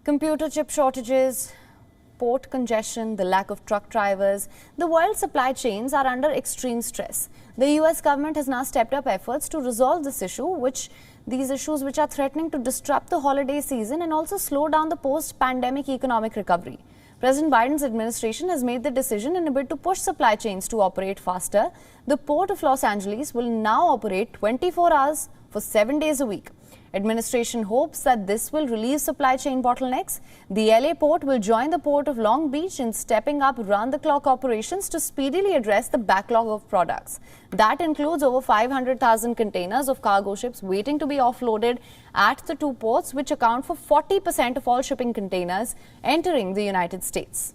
Computer chip shortages, port congestion, the lack of truck drivers, the world's supply chains are under extreme stress. The US government has now stepped up efforts to resolve this issue, these issues which are threatening to disrupt the holiday season and also slow down the post-pandemic economic recovery. President Biden's administration has made the decision in a bid to push supply chains to operate faster. The Port of Los Angeles will now operate 24 hours for 7 days a week. Administration hopes that this will relieve supply chain bottlenecks. The LA port will join the Port of Long Beach in stepping up round-the-clock operations to speedily address the backlog of products. That includes over 500,000 containers of cargo ships waiting to be offloaded at the two ports, which account for 40% of all shipping containers entering the United States.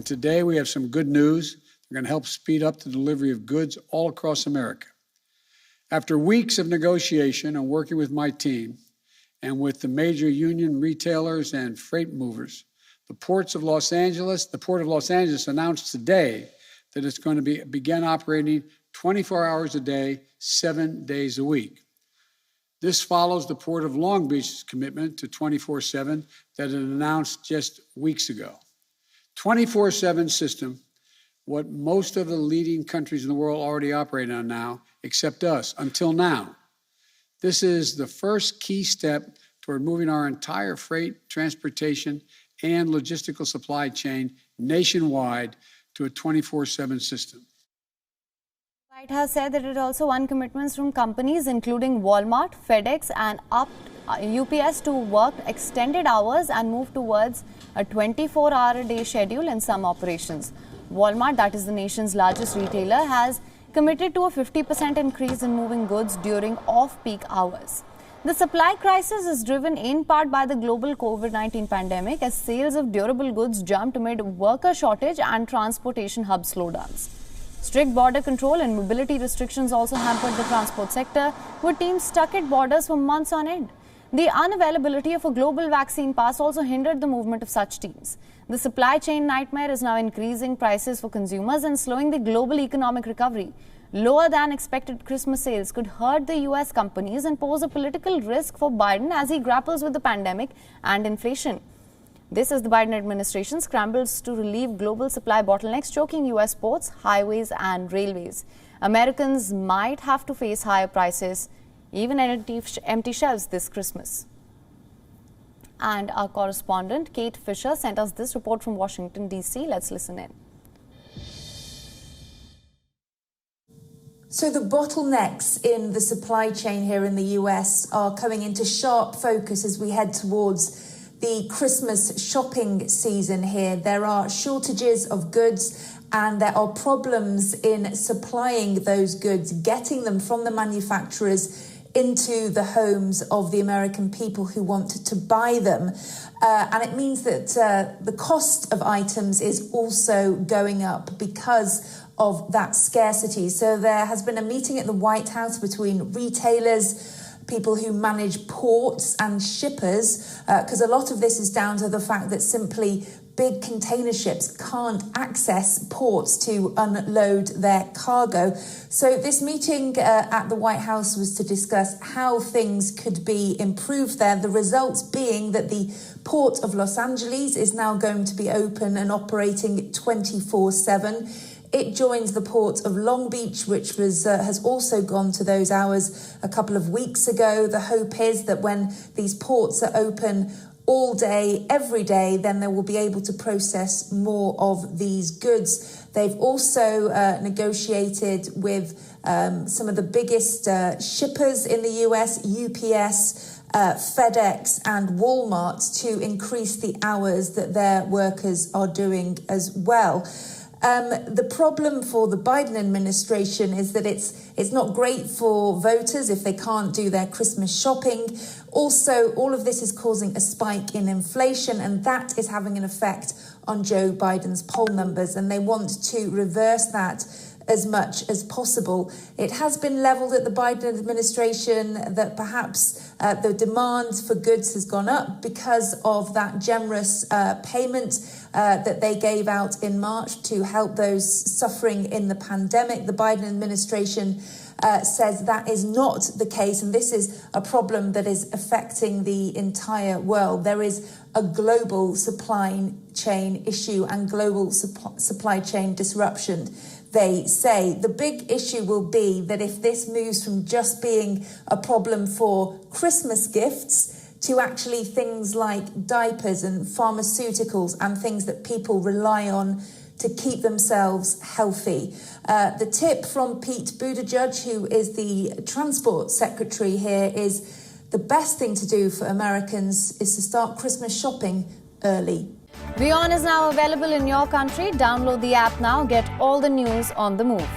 Today we have some good news. We're going to help speed up the delivery of goods all across America. After weeks of negotiation and working with my team and with the major union retailers and freight movers, the Port of Los Angeles announced today that it's going to begin operating 24 hours a day, 7 days a week. This follows the Port of Long Beach's commitment to 24/7 that it announced just weeks ago. 24/7 system, what most of the leading countries in the world already operate on now, except us, until now. This is the first key step toward moving our entire freight, transportation, and logistical supply chain nationwide to a 24/7 system. The White House said that it also won commitments from companies including Walmart, FedEx, and UPS to work extended hours and move towards a 24-hour-a-day schedule in some operations. Walmart, that is the nation's largest retailer, has committed to a 50% increase in moving goods during off-peak hours. The supply crisis is driven in part by the global COVID-19 pandemic as sales of durable goods jumped amid worker shortage and transportation hub slowdowns. Strict border control and mobility restrictions also hampered the transport sector, with teams stuck at borders for months on end. The unavailability of a global vaccine pass also hindered the movement of such teams. The supply chain nightmare is now increasing prices for consumers and slowing the global economic recovery. Lower than expected Christmas sales could hurt the US companies and pose a political risk for Biden as he grapples with the pandemic and inflation. This as the Biden administration scrambles to relieve global supply bottlenecks choking US ports, highways and railways. Americans might have to face higher prices, even empty shelves this Christmas. And our correspondent Kate Fisher sent us this report from Washington, D.C. Let's listen in. So the bottlenecks in the supply chain here in the US are coming into sharp focus as we head towards the Christmas shopping season here. There are shortages of goods and there are problems in supplying those goods, getting them from the manufacturers into the homes of the American people who want to buy them. And it means that the cost of items is also going up because of that scarcity. So there has been a meeting at the White House between retailers, people who manage ports and shippers, because a lot of this is down to the fact that simply big container ships can't access ports to unload their cargo. So this meeting at the White House was to discuss how things could be improved there. The results being that the Port of Los Angeles is now going to be open and operating 24/7. It joins the Port of Long Beach, which has also gone to those hours a couple of weeks ago. The hope is that when these ports are open all day, every day, then they will be able to process more of these goods. They've also negotiated with some of the biggest shippers in the US, UPS, FedEx and Walmart, to increase the hours that their workers are doing as well. The problem for the Biden administration is that it's not great for voters if they can't do their Christmas shopping. Also, all of this is causing a spike in inflation, and that is having an effect on Joe Biden's poll numbers, and they want to reverse that as much as possible. It has been levelled at the Biden administration that perhaps the demand for goods has gone up because of that generous payment that they gave out in March to help those suffering in the pandemic. The Biden administration says that is not the case, and this is a problem that is affecting the entire world. There is a global supply chain issue and global supply chain disruption, they say. The big issue will be that if this moves from just being a problem for Christmas gifts to actually things like diapers and pharmaceuticals and things that people rely on to keep themselves healthy. The tip from Pete Buttigieg, who is the Transport Secretary here, is the best thing to do for Americans is to start Christmas shopping early. WION is now available in your country. Download the app now. Get all the news on the move.